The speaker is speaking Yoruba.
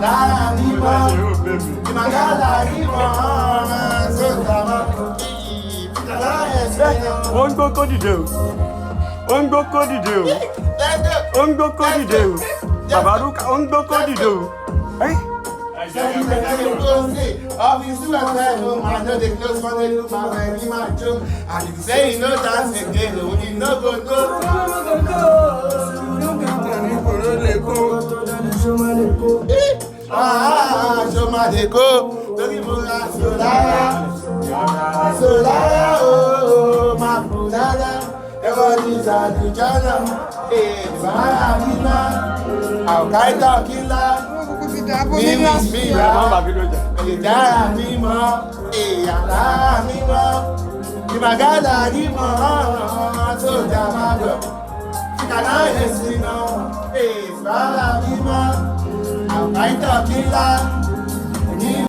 lára mímọ́ ìmàgàlà mímọ́ sódà máa ó ń gbó kó dìde o ó ń gbó kó dìde o ó ń gbó kó dìde o bàbá rúkà ó ń gbó kó dìde o. Office to attend home, I know they close for the look, my man, he might joke. And if you say you no dance again, you no go go. Show my deco, don't give me Solara, oh, my brother, everybody's a new channel. Hey, Sarabina, Al Qaeda killer. Mímí ìdára mímọ́, ìyàrá mímọ́, ìmàgádà mímọ́, sójà máa bọ̀, ìkànnà èsì náà, ìfàlà mímọ́, àbáìtọ̀ kílá.